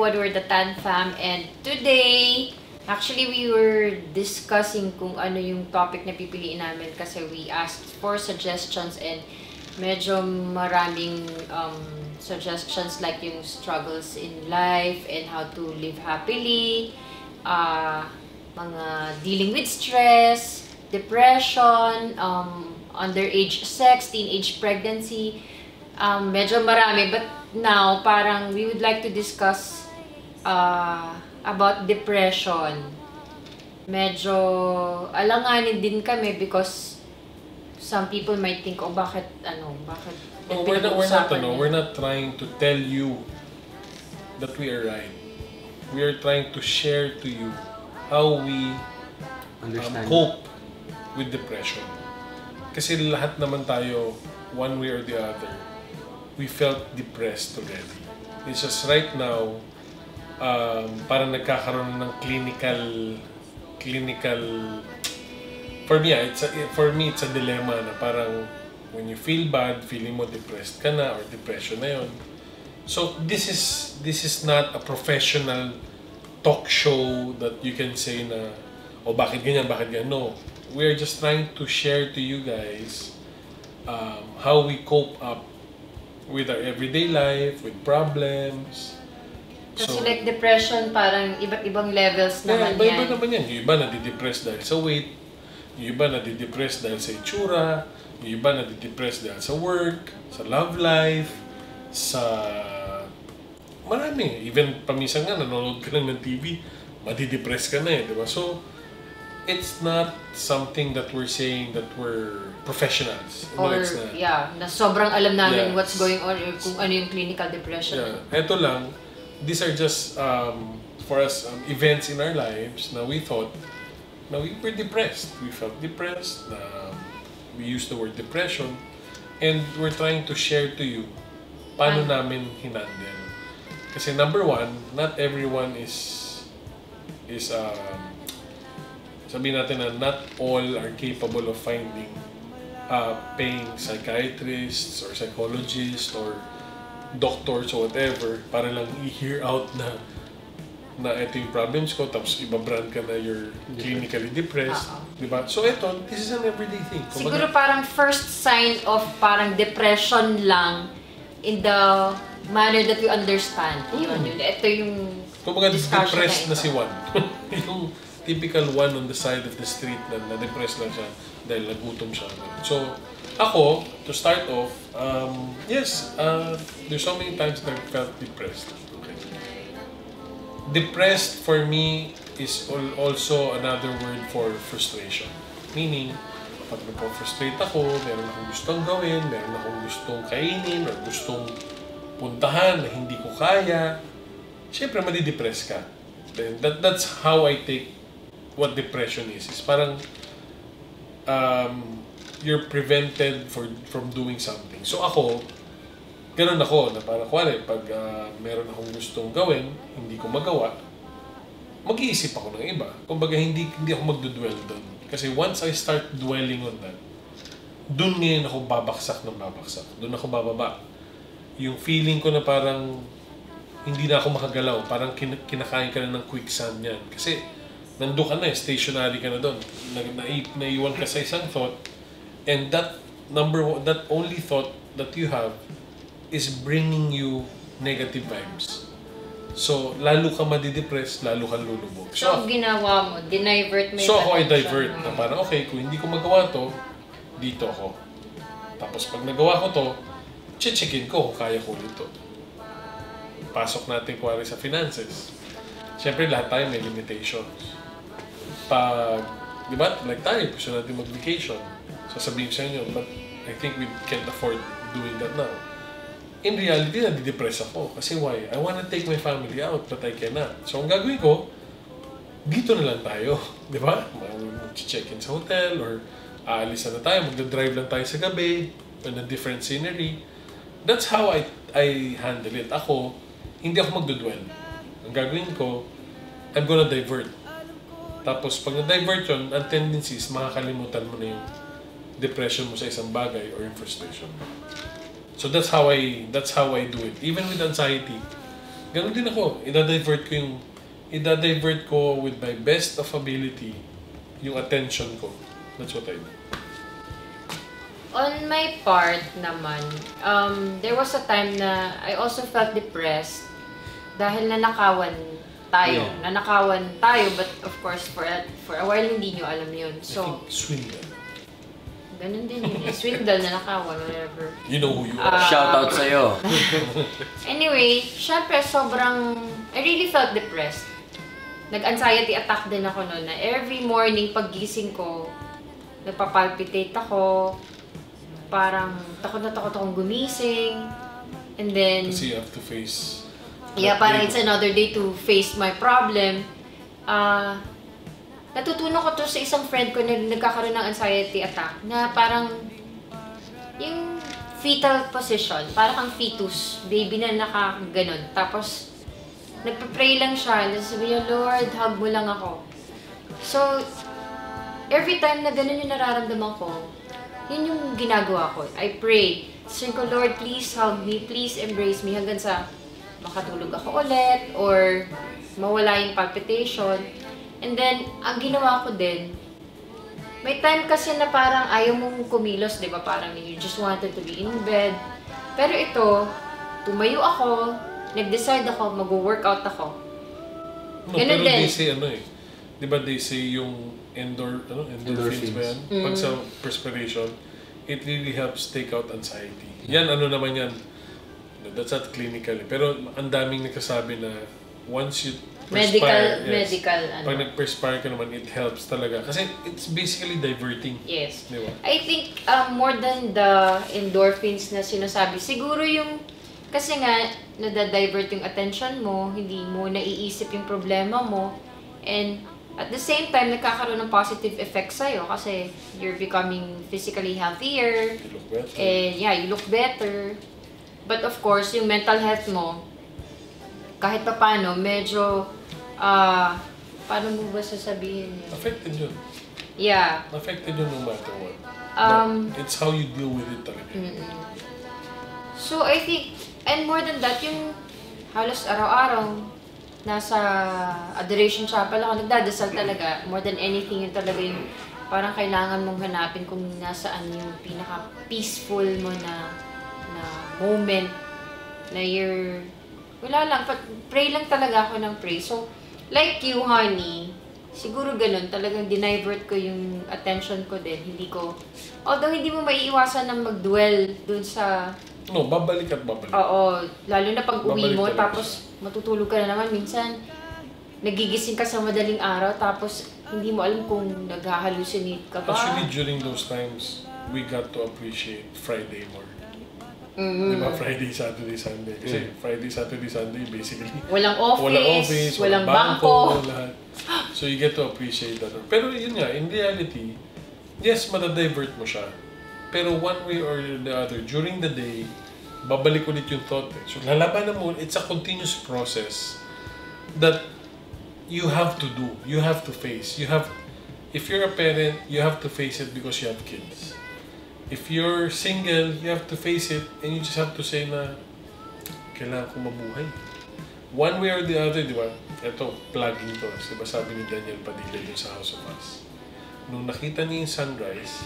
everyone, we're the Tan Fam, and today, actually we were discussing kung ano yung topic na pipiliin namin kasi we asked for suggestions and medyo maraming suggestions like yung struggles in life and how to live happily, mga dealing with stress, depression, underage sex, teenage pregnancy, medyo marami. But now, parang we would like to discuss about depression. Medyo alanganin din kami because some people might think, oh, bakit. We're not trying to tell you that we are right. We are trying to share to you how we cope with depression. Kasi lahat naman tayo, one way or the other, we felt depressed already. It's just right now, parang nagkakaroon ng clinical. For me, it's a dilemma na parang when you feel bad, feeling mo depressed ka na or depression na yun. So this is not a professional talk show that you can say na, oh, bakit ganyan. No. We're just trying to share to you guys how we cope up with our everyday life, with problems. Kasi like depression, parang iba't ibang levels naman yan. Iba naman yan. Yung iba nadidepress dahil sa weight, yung iba nadidepress dahil sa itsura, yung iba nadidepress dahil sa work, sa love life, sa marami. Even paminsan nga, nanonood ka lang ng TV, madidepress ka na eh, di ba? So, it's not something that we're saying that we're professionals. Or, no, it's not. Yeah, na sobrang alam namin what's going on or kung ano yung clinical depression. Yeah, eto lang, these are just, for us, events in our lives na we thought na we were depressed. We felt depressed. We used the word depression. And we're trying to share to you paano namin hinandle. Kasi number one, not everyone is sabihin natin na not all are capable of finding paying psychiatrists or psychologists or doctors or whatever para lang i-hear out na ito yung problems ko, tapos ibabrand ka na you're clinically depressed. Diba? So ito, this is an everyday thing. Siguro parang first sign of parang depression lang in the manner that we understand. Ito yung depressed na si Juan. Yung typical one on the side of the street na depressed lang siya dahil nagutom siya. So, ako, to start off, yes, there's so many times that I felt depressed. Okay. Depressed for me is also another word for frustration. Meaning, pag frustrate ako, meron akong gustong gawin, meron akong gustong kainin, or gustong puntahan na hindi ko kaya, syempre madidepress ka. Then, that's how I take what depression is. It's parang you're prevented from doing something. So ako, ganun ako, na parang pag meron akong gustong gawin, hindi ko magawa, mag-iisip ako ng iba. Kumbaga, hindi ako magdudwell doon. Kasi once I start dwelling on that, doon ngayon ako babaksak. Doon ako bababa. Yung feeling ko na parang hindi na ako makagalaw, parang kinakain ka na ng quicksand yan. Kasi nandun ka na stationary ka na doon. Naiwan ka sa isang thought, and that only thought that you have is bringing you negative vibes. So, lalo ka madidepress, lalo kang lulubog. So, ginawa mo, dinivert mo yung So, ako ay divert na parang, okay, kung hindi ko magawa to, dito ako. Tapos, pag nagawa ko to, checkin ko kung kaya ko ulit to. Pasok natin kuwari sa finances. Siyempre, lahat tayo may limitations. Pag, di ba, like tayo, gusto natin mag-vacation. Sasabihin sa inyo, but I think we can't afford doing that now. In reality, nadidepress ako. Kasi why? I wanna take my family out, but I cannot. So, ang gagawin ko, dito na lang tayo. Di ba? Mag-check-in sa hotel, or aalis na tayo, magdadrive lang tayo sa gabi, on a different scenery. That's how I handle it. Ako, hindi ako magdudwell. Ang gagawin ko, I'm gonna divert. Tapos, pag na-divert yun, ang tendency is makakalimutan mo na yung depression mo sa isang bagay or yung frustration mo. So that's how I do it. Even with anxiety, Ganon din ako. Ida-divert ko with my best of ability yung attention ko. That's what I do. On my part naman, there was a time na I also felt depressed dahil nanakawan tayo. Yeah. Nanakawan tayo, but of course, for a while hindi nyo alam yun. I So, think swindle. ganun din yun. Swindle, nanakawan, whatever. You know who you are. Shoutout sa'yo. Anyway, syempre I really felt depressed. Nag-anxiety attack din ako noon na every morning paggising ko, nagpapalpitate ako, parang takot na takot akong gumising. And then, Kasi you have to face... parang it's another day to face my problem. Natutunan ko to sa isang friend ko na nagkakaroon ng anxiety attack na parang yung fetal position, parang kang fetus, baby na nakaganon. Tapos, nagpa-pray lang siya, sabi niya, Lord, hug mo lang ako. So, every time na ganun yung nararamdaman ko, yun yung ginagawa ko. I pray. Sabi ko, Lord, please hug me, please embrace me, hanggang sa makatulog ako ulit, or mawala yung palpitation. And then, ang ginawa ko din, may time kasi na parang ayaw mong kumilos, di ba? Parang you just wanted to be in bed. Pero ito, tumayo ako, nag-decide ako, mag-workout ako. No, Ganun pero din. they say di ba they say yung endorphins ba yan? Pag sa perspiration, it really helps take out anxiety. Yan, naman yan. That's not clinically. Pero ang daming nagsasabi na once you perspire, pag nag-perspire ka naman, it helps talaga. Kasi it's basically diverting. Yes. Di ba? I think more than the endorphins na sinasabi, siguro yung, kasi nga, nadadivert yung attention mo, hindi mo naiisip yung problema mo, and at the same time, nagkakaroon ng positive effects sa'yo kasi you're becoming physically healthier, You look better. and you look better. But of course, yung mental health mo, kahit pa paano, medyo, paano mo ba sasabihin yun? Affected yun. Yeah. Affected yun no matter what. But it's how you deal with it talaga. So, I think, and more than that, yung halos araw-araw, nasa adoration chapel ako, nagdadasal talaga. More than anything, yun talaga yung parang kailangan mong hanapin kung nasaan yung pinaka-peaceful mo na moment na wala lang, pray lang talaga ako ng pray. So, like you, honey, siguro ganun, talagang dinivert ko yung attention ko din. Although hindi mo maiiwasan na mag-dwell dun sa... No, babalik at babalik. Oo, lalo na pag uwi Babalik mo, talaga tapos matutulog ka na naman. Minsan, nagigising ka sa madaling araw, tapos hindi mo alam kung nag-hallucinate ka ba. Actually, during those times, we got to appreciate Friday more. Diba? Friday, Saturday, Sunday. Kasi Friday, Saturday, Sunday, basically, Walang office, walang bangko. lahat. So you get to appreciate that. Pero yun nga, in reality, yes, madadivert mo siya. Pero one way or the other, during the day, babalik ulit yung thought. So lalabanan mo, it's a continuous process that you have to do. You have to face. If you're a parent, you have to face it because you have kids. If you're single, you have to face it and you just have to say na kailangan ko mabuhay. One way or the other, di ba? Ito, plugging to. Diba sabi ni Daniel Padilla dun sa House of Us. Nung nakita niya yung sunrise,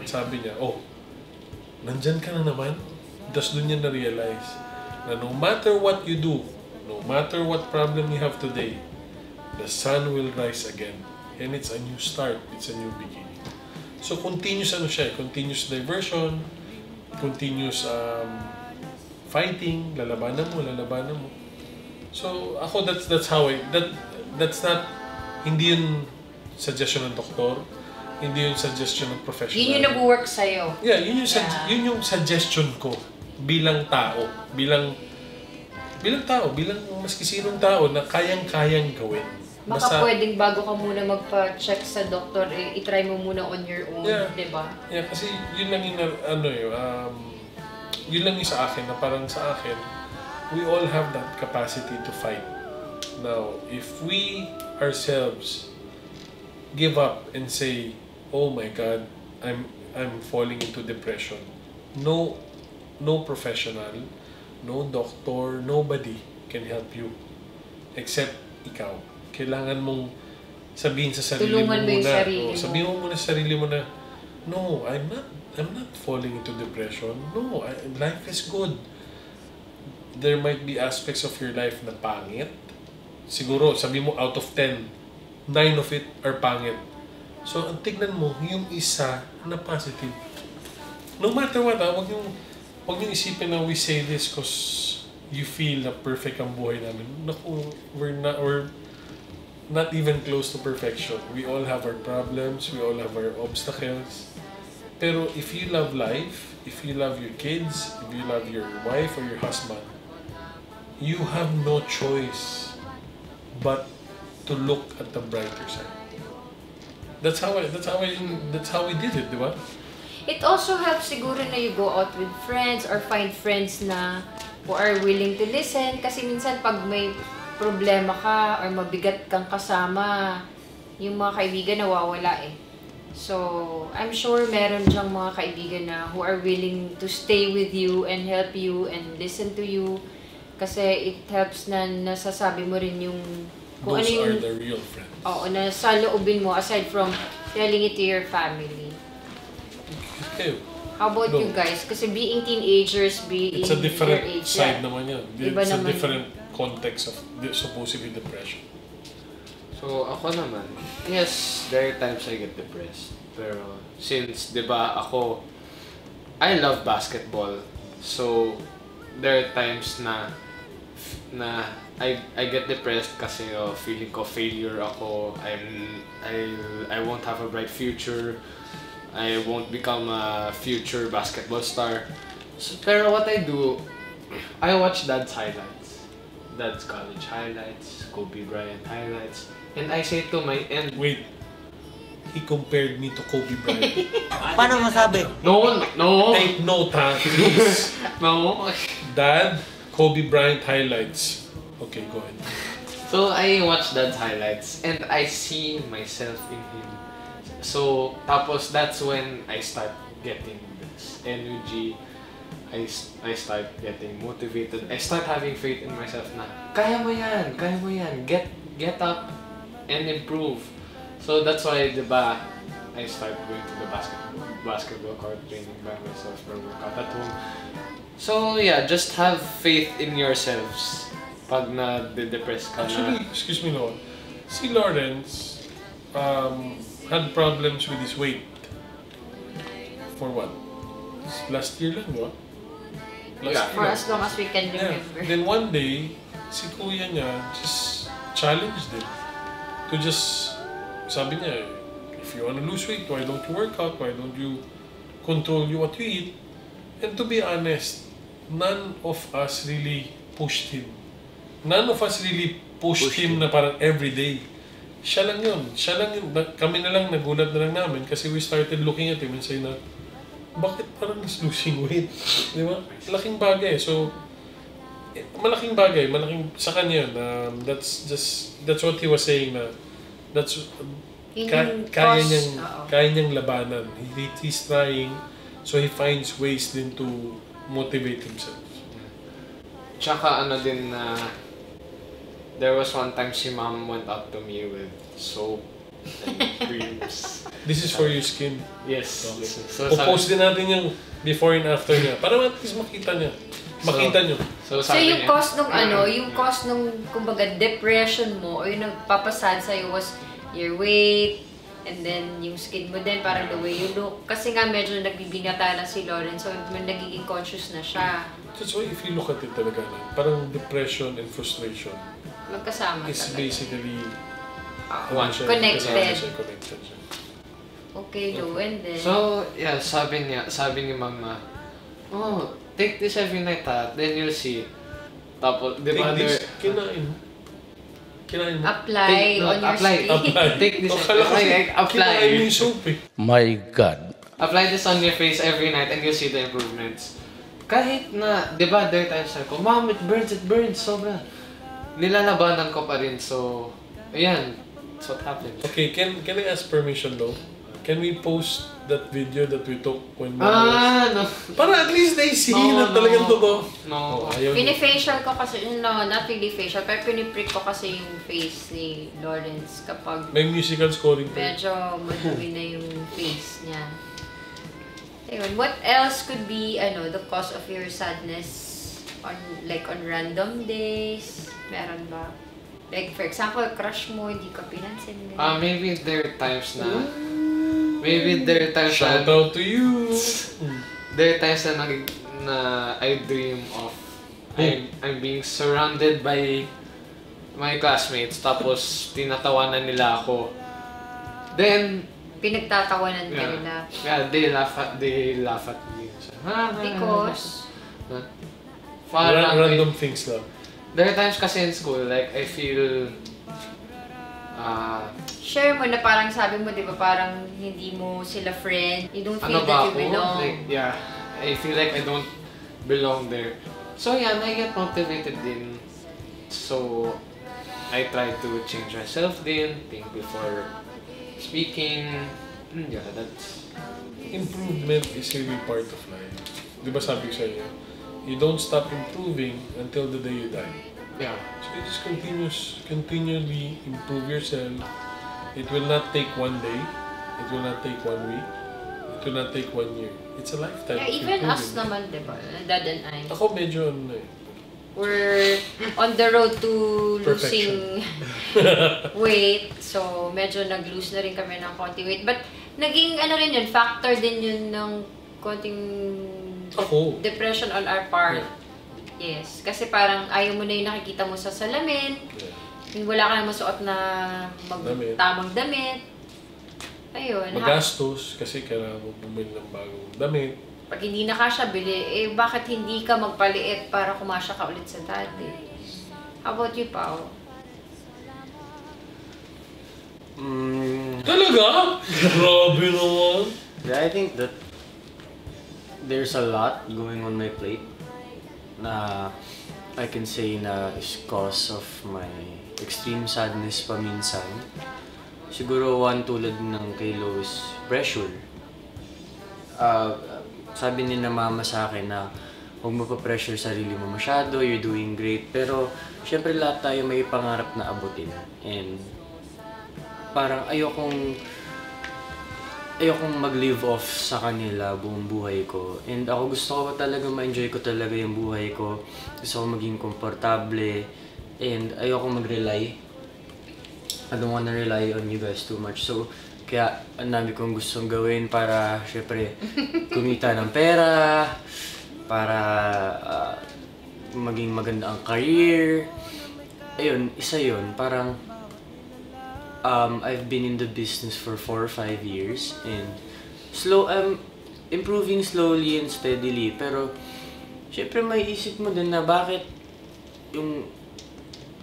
sabi niya, oh, nandyan ka na naman? Tapos dun niya na-realize na no matter what you do, no matter what problem you have today, the sun will rise again. And it's a new start. It's a new beginning. So, continuous continuous diversion, continuous fighting, lalabanan mo. So, ako, that's how that's not, hindi yun suggestion ng doktor, hindi yun suggestion ng professional. Yun yung nag-work sa'yo. Yeah, yun yung suggestion ko bilang tao, bilang maski sinong tao na kayang-kayang gawin. Baka pwedeng bago ka muna magpa-check sa doktor, i-try mo muna on your own, di ba? Yeah, kasi yun lang yung yun lang yung sa akin, na parang sa akin, we all have that capacity to fight. Now, if we ourselves give up and say, oh my God, I'm falling into depression. No professional, no doctor, nobody can help you. Except ikaw. Kailangan mong sabihin sa sarili Tulungan mo yung muna. sarili mo. Sabihin mo muna sa sarili mo na, no, I'm not falling into depression. No, life is good. There might be aspects of your life na pangit. Siguro, sabi mo, out of 10, 9 of it are pangit. So, ang tignan mo, yung isa na positive. No matter what, wag yung isipin na we say this because you feel na perfect ang buhay namin. Naku, we're not even close to perfection. We all have our problems, we all have our obstacles. Pero if you love life, if you love your kids, if you love your wife or your husband, you have no choice but to look at the brighter side. That's how we did it, di ba? It also helps siguro na you go out with friends or find friends na who are willing to listen. Kasi minsan pag may problema ka or mabigat kang kasama, yung mga kaibigan nawawala eh. So, I'm sure meron dyang mga kaibigan na who are willing to stay with you and help you and listen to you. Kasi it helps na nasasabi mo rin yung kung Those ano yung, are the real friends. Oo, na sa loobin mo aside from telling it to your family. Okay. How about you guys? Kasi being teenagers, being It's a different your age, side naman yan. Iba It's a naman different context of supposedly depression. So, ako naman, yes, there are times I get depressed. Pero, since, di ba, I love basketball. So, there are times na I get depressed kasi feeling ko failure ako. I won't have a bright future. I won't become a future basketball star. So, pero what I do, I watch Dad's highlights. Dad's college highlights, Kobe Bryant highlights. And I say to my end, Wait, he compared me to Kobe Bryant. Paano masabi? no. Take note, ha, please. No. Dad, Kobe Bryant highlights. Okay, go ahead. So I watch Dad's highlights and I see myself in him. So tapos that's when I start getting this energy. I start getting motivated. I start having faith in myself na kaya mo yan. Get up and improve. So that's why, diba, I start going to the basketball court, training by myself or workout at home. So yeah, just have faith in yourselves. Pag na-depress ka Actually, excuse me, no. Si Lawrence had problems with his weight. For what? Last year lang, no? For as long as we can remember. Then one day, si kuya niya just challenged him to just, sabi niya, if you want to lose weight, why don't you work out? Why don't you control what you eat? And to be honest, none of us really pushed him. None of us really pushed him na parang everyday. Siya lang yun. Kami na lang nagulat na lang namin kasi we started looking at him and saying na, bakit parang he's losing weight? Di ba? Malaking bagay. So, malaking bagay. Sa kanya yun. That's what he was saying na, kaya niyang labanan. He's trying, so he finds ways din to motivate himself. Tsaka ano din na there was one time si Mom went up to me with soap and creams. This is for your skin. Yes. Okay. So post din natin yung before and after niya. Para at least makita niya. Makita niyo. So yung cause nung yung cause nung kumbaga depression mo o yung nagpapasad sa'yo was your weight and then yung skin mo din parang the way you look. Kasi nga medyo nagbibingata na si Lauren so nagiging conscious na siya. That's why if you look at it talaga na, parang depression and frustration magkasama is talaga. basically connected. Connected siya. Okay, Joe, and then... So, yeah, sabi ni Mama, oh, take this every night ha, then you'll see. Tapos, di ba, Kinain mo. Apply on your skin. Apply. Take this, Kinain mo yung soap eh. My God. Apply this on your face every night and you'll see the improvements. Kahit na, di ba, there times ako, Mom, it burns, sobra. Nilalabanan ko pa rin, so, ayan, that's what happened. Okay, can I ask permission though? Can we post that video that we took when No. para at least they see na talagang totoo. No. Ayaw niya. Pinifacial ko kasi, no, not really facial, pero piniprick ko kasi yung face ni Lawrence kapag May musical scoring pa. medyo madumi na yung face niya. Ayun, what else could be, the cause of your sadness on random days? Meron ba? Like, for example, crush mo, hindi ka pinansin. Maybe there are times na... Maybe there are times Shout out to you! There are times na I dream of I'm being surrounded by my classmates, tapos tinatawanan nila ako. Then, Pinagtatawanan ka nila. yeah, they laugh at me. Because? Random things lang. There are times kasi in school, like, I feel... Share mo na parang sabi mo, di ba, parang hindi mo sila friend. You don't feel ano that ba you ako? belong. Like, yeah, I feel like I don't belong there. So yeah, I get motivated din. So, I try to change myself din, think before speaking. Yeah, that's... Improvement is really part of life. Di ba sabi ko sa inyo? You don't stop improving until the day you die. Yeah. So you just continually improve yourself. It will not take one day. It will not take 1 week. It will not take 1 year. It's a lifetime. Yeah, of even us improving. naman, di ba? Dad and I. Ako medyo We're on the road to Perfection. losing weight. So, medyo nag-lose na rin kami ng konti weight. But, naging rin yun, factor din yun ng konting depression on our part. Yeah. Yes. Kasi parang ayaw mo na yung nakikita mo sa salamin. Yeah. Yung wala ka na masuot na tamang damit. Ayun. Magastos kasi kailangan mo bumili ng bagong damit. Pag hindi na kasya bili, bakit hindi ka magpaliit para kumasya ka ulit sa dati? How about you, Pao? Talaga? Grabe naman. Yeah, I think that there's a lot going on my plate na I can say na is cause of my extreme sadness paminsan. Siguro one tulad ng kay Lois, pressure. Sabi ni na mama sa akin na huwag mo pa pressure sarili mo masyado, you're doing great. Pero syempre lahat tayo may pangarap na abutin. And parang ayokong mag-live off sa kanila buong buhay ko. And ako gusto ko talaga ma-enjoy ko talaga yung buhay ko. Gusto ko maging komportable. And ayokong mag-rely. I don't wanna rely on you guys too much. So, kaya ang dami kong gustong gawin para syempre kumita ng pera, para maging maganda ang career. Ayun, isa yun. Parang I've been in the business for 4 or 5 years and I'm improving slowly and steadily. Pero syempre may isip mo din na bakit yung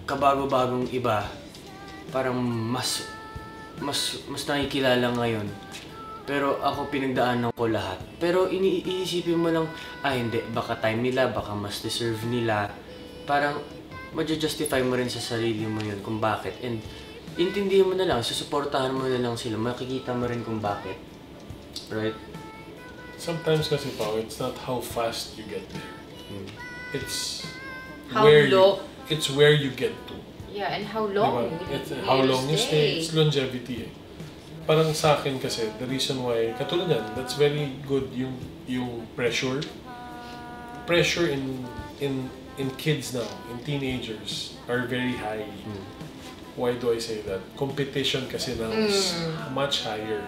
kabago-bagong iba parang mas nakikilala ngayon. Pero ako pinagdaanan ko lahat. Pero iisipin mo lang, hindi, baka time nila, baka mas deserve nila. Parang ma-justify mo rin sa sarili mo yun kung bakit. And intindihin mo na lang, susuportahan mo na lang sila, makikita mo rin kung bakit. Right? Sometimes kasi it's not how fast you get there. It's How where low. it's where you get to. Yeah, and how long? Diba? How long you stay. It's longevity eh. Parang sa akin kasi, the reason why, katulad yan, that's very good yung pressure. Pressure in kids now, in teenagers, are very high. Why do I say that? Competition kasi now is much higher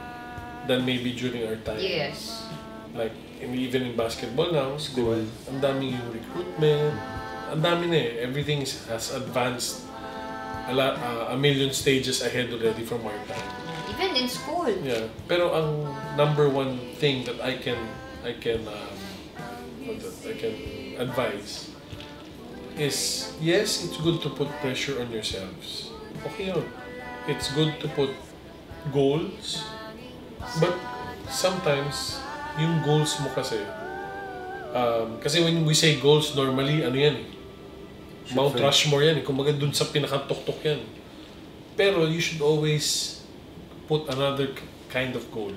than maybe during our time. Yes. Like, even in basketball now, school, ang daming yung recruitment, ang dami na eh. Everything has advanced a million stages ahead already from our time. Even in school. Yeah. Pero ang number one thing that I can advise is, yes, it's good to put pressure on yourselves. Okay yun. It's good to put goals, but sometimes yung goals mo kasi when we say goals, normally ano yan eh, Mount Rushmore yan eh. Kumbaga dun sa pinakatuktok yan. Pero you should always put another kind of goal.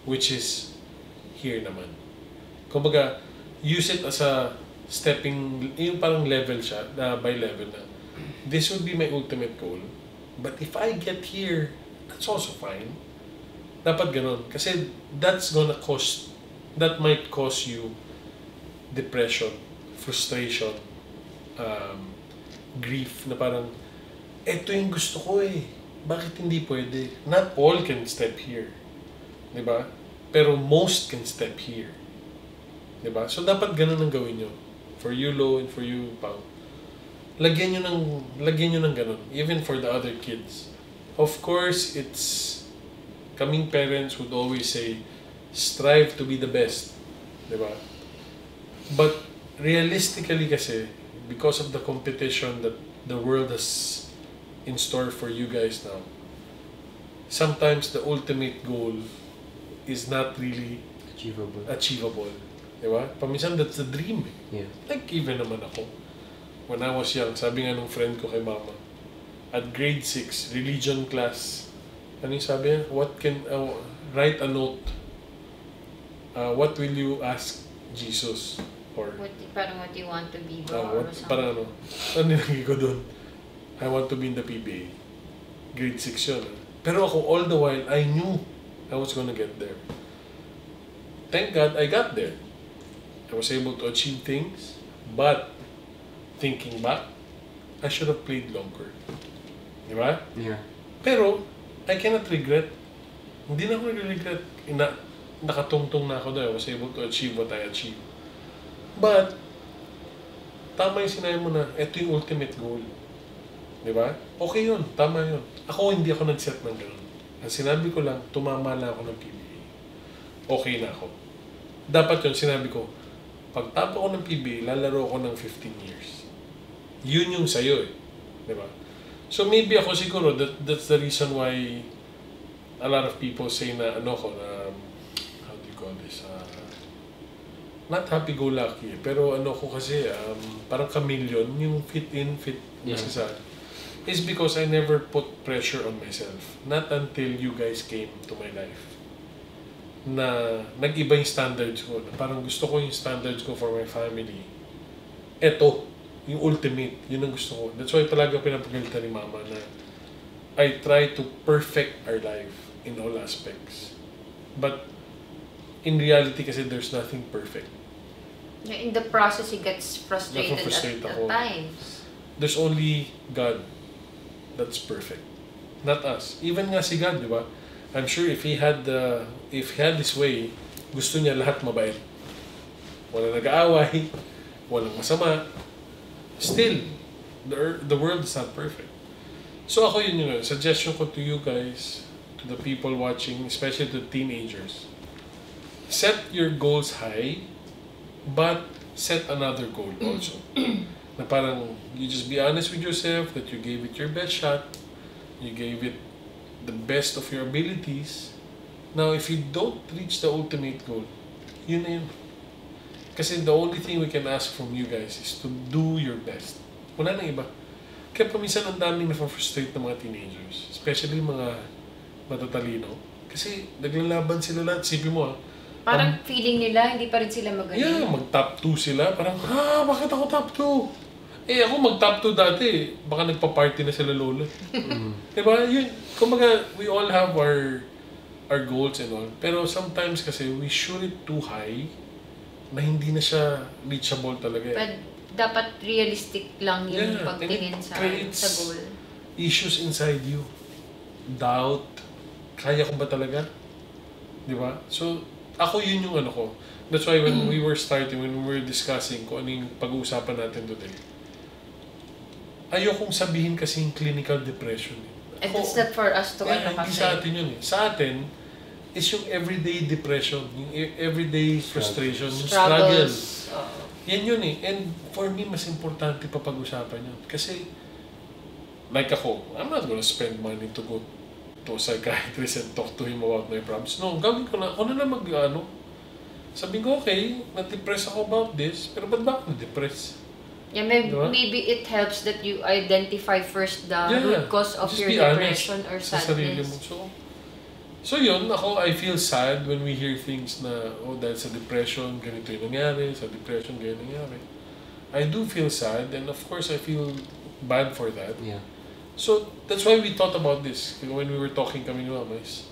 which is here naman. Kumbaga, use it as a stepping, yung parang level siya, by level na. This would be my ultimate goal. But if I get here, that's also fine. Dapat ganun. Kasi that might cause you depression, frustration, grief, na parang, eto yung gusto ko eh. Bakit hindi pwede? Not all can step here. Diba? Pero most can step here. Diba? So, dapat ganun ang gawin nyo. For you, Lo, and for you, Pao. Lagyan nyo ng ganun. Even for the other kids. Of course, kaming parents would always say, strive to be the best. Diba? But, realistically kasi, because of the competition that the world has in store for you guys now, sometimes the ultimate goal is not really achievable. Diba? Paminsan that's the dream. Yeah. Like even naman ako. When I was young, sabi nga nung friend ko kay mama, at grade 6, religion class, ano yung sabi niya? Write a note. What will you ask Jesus? Or Parang what you want to be or something. Parang ano nilagay ko doon? I want to be in the PBA. Grade 6 yun. Pero ako, all the while, I knew I was gonna get there. Thank God, I got there. I was able to achieve things, but thinking back, I should have played longer. Di ba? Yeah. Pero, I cannot regret. Hindi na ako regret. Nakatungtong na ako doon. I was able to achieve what I achieved. But, tama yung sinabi mo na, ito yung ultimate goal. Di ba? Okay yun. Tama yun. Ako, hindi ako nag-set ng gano'n. Ang sinabi ko lang, tumama lang ako ng PBA. Okay na ako. Dapat yun, sinabi ko, pagtapos ko ng PBA, lalaro ako ng 15 years. Yun yung sa'yo eh. Di ba? So maybe ako siguro, that's the reason why a lot of people say na, how do you call this? Not happy-go-lucky, pero ko kasi, parang chameleon, yung fit in, fit sa is because I never put pressure on myself. Not until you guys came to my life. Na nag-iba yung standards ko. Na parang gusto ko yung standards ko for my family. Eto, yung ultimate, yun ang gusto ko. That's why talaga pinapagalitan ni Mama na I try to perfect our life in all aspects. But in reality kasi there's nothing perfect. In the process, he gets frustrated at ako. times. There's only God that's perfect. Not us. Even nga si God, di ba? I'm sure if he had this way, gusto niya lahat mabait. Walang nag-aaway, walang masama. Still, the world is not perfect. So ako yun, suggestion ko to you guys, to the people watching, especially to teenagers. Set your goals high, but set another goal also. Na parang, you just be honest with yourself that you gave it your best shot, you gave it the best of your abilities. Now, if you don't reach the ultimate goal, yun na yun. Kasi the only thing we can ask from you guys is to do your best. Wala nang iba. Kaya paminsan ang daming na-frustrate ng mga teenagers, especially mga matatalino. Kasi naglalaban sila lahat. Sipin mo Parang feeling nila, hindi pa rin sila magaling. Yeah, mag-top 2 sila. Parang, bakit ako top 2? Ako mag-top 2 dati. Baka nagpa-party na sila lola. Diba? Yun, kumbaga, we all have our goals and all. Pero sometimes kasi, we shoot it too high na hindi na siya reachable talaga. But dapat realistic lang yung pagtingin sa goal. Issues inside you. Doubt. Kaya ko ba talaga? Diba? So, ako yun yung ko. That's why when we were discussing kung ano yung pag-uusapan natin today, ayokong sabihin kasing clinical depression. And it's not for us to hindi sa atin yun eh. Sa atin, is yung everyday depression, yung everyday frustration, yung struggles. Yan yun eh. And for me, mas importante pa pag-usapan yun. Kasi, like ako, I'm not gonna spend money to go to a psychiatrist and talk to him about my problems. No, gawin ko na. Ako na lang sabihin ko, okay, na-depress ako about this, pero ba't ba ako na-depress? Yeah, maybe it helps that you identify first the root cause of your depression or sadness. So, So yun, ako, I feel sad when we hear things na, oh, dahil sa depression, ganito yung nangyari, sa depression, ganito yung nangyari. I do feel sad, and of course, I feel bad for that. Yeah. So, that's why we thought about this. When we were talking kami ni Mama, is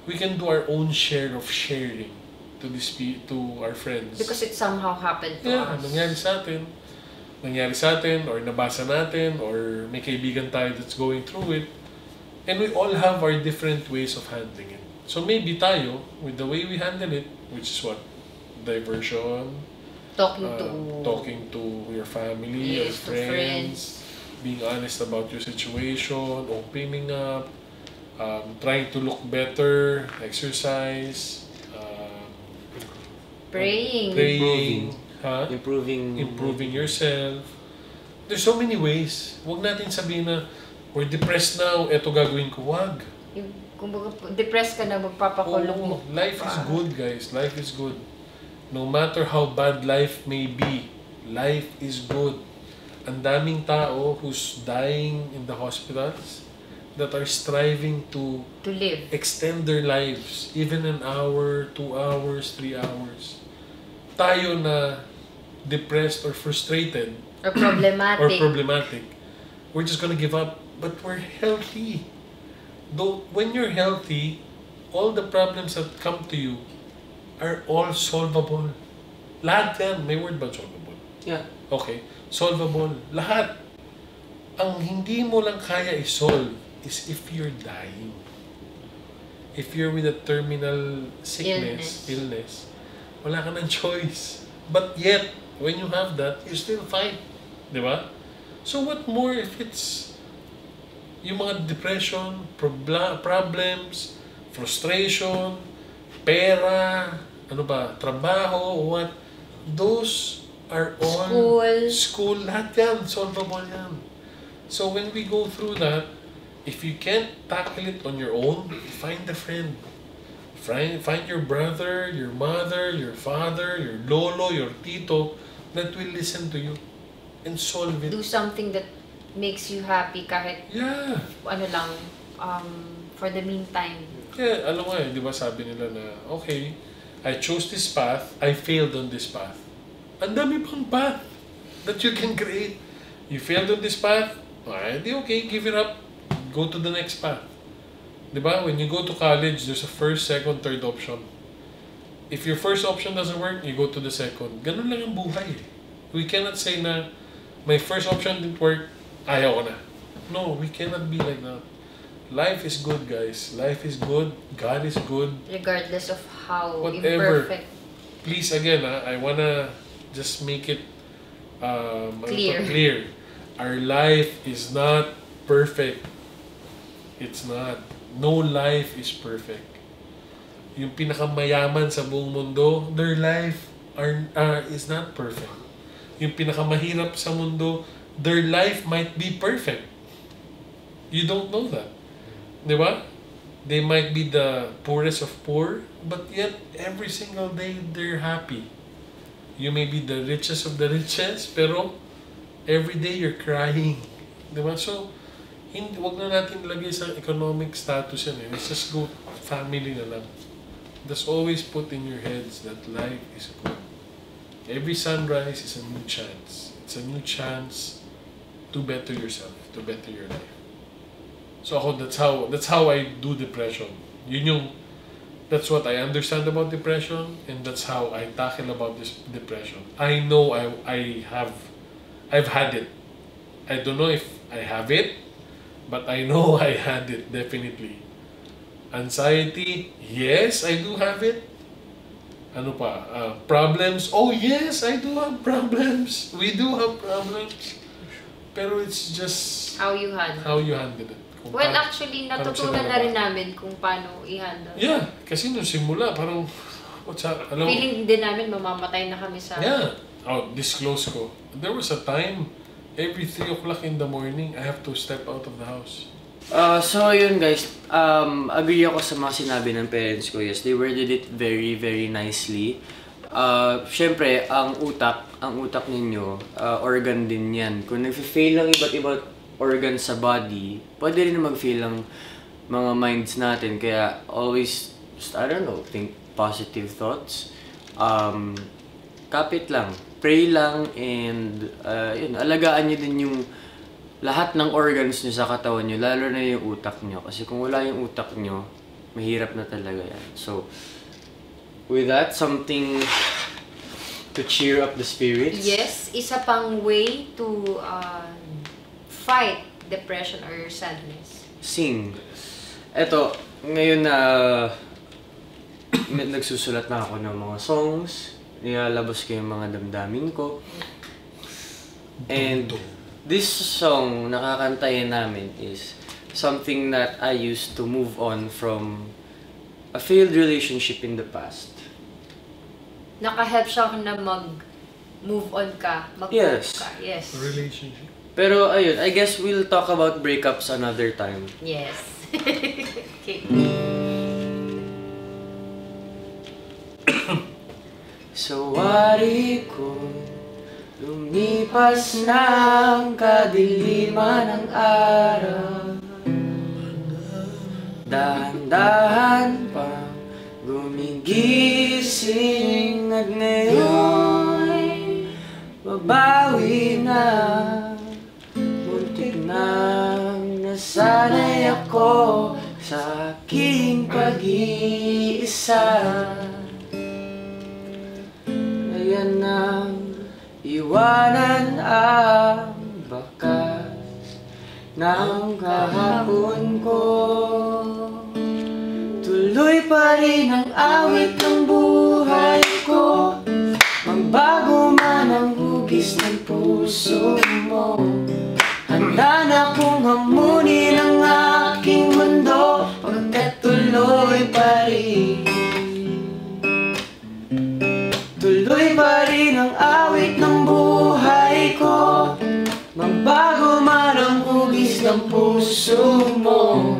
we can do our own share of sharing to our friends. Because it somehow happened to Yeah, us. nangyari sa atin, or nabasa natin, or may kaibigan tayo that's going through it. And we all have our different ways of handling it. So maybe tayo, with the way we handle it, which is what? Diversion, talking to your family, Yes, your to friends, being honest about your situation, opening up, trying to look better, exercise, Praying. improving yourself. There's so many ways. Huwag natin sabihin na, we're depressed now, eto gagawin ko. Wag. Kung depressed ka na, magpapakulong mo. Life is good, guys. Life is good. No matter how bad life may be, life is good. Ang daming tao who's dying in the hospitals that are striving to live. extend their lives, even an hour, 2 hours, 3 hours. Tayo na depressed or frustrated Or problematic, we're just gonna give up. But we're healthy. Though when you're healthy, all the problems that come to you are all solvable. Lahat yan. May word ba solvable? Yeah. Okay. Solvable. Lahat. Ang hindi mo lang kaya i-solve is if you're dying. If you're with a terminal sickness, illness, wala ka ng choice. But yet, when you have that, you still fight. Di ba? So what more if it's yung mga depression, problems, frustration, pera, ano ba, trabaho, what? Those are all school, lahat yan, solvable yan. So when we go through that, if you can't tackle it on your own, find a friend. Find your brother, your mother, your father, your lolo, your tito that will listen to you and solve it. Do something that makes you happy kahit ano lang, for the meantime. Yeah, alam mo di ba sabi nila na, okay, I chose this path, I failed on this path. Ang dami pang path that you can create. You failed on this path, okay, give it up, go to the next path. Di ba? When you go to college, there's a first, second, third option. If your first option doesn't work, you go to the second. Ganun lang ang buhay. We cannot say na, my first option didn't work, ayaw ko na. No, we cannot be like that. Life is good, guys. Life is good. God is good. Regardless of how Whatever. imperfect. Please, again, I wanna just make it Clear. Our life is not perfect. It's not. No life is perfect. Yung pinakamayaman sa buong mundo, their life is not perfect. Yung pinakamahirap sa mundo, their life might be perfect. You don't know that. Di ba? They might be the poorest of poor, but yet every single day they're happy. You may be the richest of the richest, pero every day you're crying. Di ba? So, wag na natin lagay sa economic status yan eh. Let's just go family na lang. Just always put in your heads that life is good. Every sunrise is a new chance. It's a new chance to better yourself, to better your life. So ako, that's how I do depression. That's what I understand about depression, and that's how I tackle about this depression. I know I've had it. I don't know if I have it, but I know I had it, definitely. Anxiety, yes, I do have it. Ano pa? Problems, oh yes, I do have problems. We do have problems. Pero it's just How you handle it. Well, actually, natutunan na rin namin kung paano i-handle. Yeah, kasi nung simula, parang, feeling din namin mamamatay na kami sa... Yeah. Disclose ko. There was a time, every 3 o'clock in the morning, I have to step out of the house. So yun guys, agree ako sa mga sinabi ng parents ko. Yes, they worded it very, very nicely. Syempre, ang utak ninyo, organ din yan. Kung nag-fail lang iba't ibang organ sa body, pwede rin mag-fail ang mga minds natin. Kaya always, just, I don't know, think positive thoughts. Kapit lang, pray lang, and yun, alagaan nyo din yung lahat ng organs nyo sa katawan nyo, lalo na yung utak nyo. Kasi kung wala yung utak nyo, mahirap na talaga yan. So, with that, something to cheer up the spirits. Yes, isa pang way to fight depression or sadness. Sing. Eto, ngayon na nagsusulat na ako ng mga songs, nilalabas ko yung mga damdamin ko. And this song nakakantayin namin is something that I used to move on from a failed relationship in the past. Naka-help siya na mag-move on ka, Yes. ka. Yes. Relationship. Pero ayun, I guess we'll talk about breakups another time. Yes. Okay. Sa wari ko, lumipas na ang kadiliman ng araw. Dahan-dahan pa gumigising at ngayon babawi na. Muntik nang nasanay ako sa aking pag-iisa. Ayan nang iwanan ang bakas ng kahapon ko. Tuloy pa rin ang awit ng buhay ko, magbago man ang hugis ng puso mo. Handa na kong hamunin ang aking mundo, pagkat tuloy pa rin. Tuloy pa rin ang awit ng buhay ko, magbago man ang hugis ng puso mo.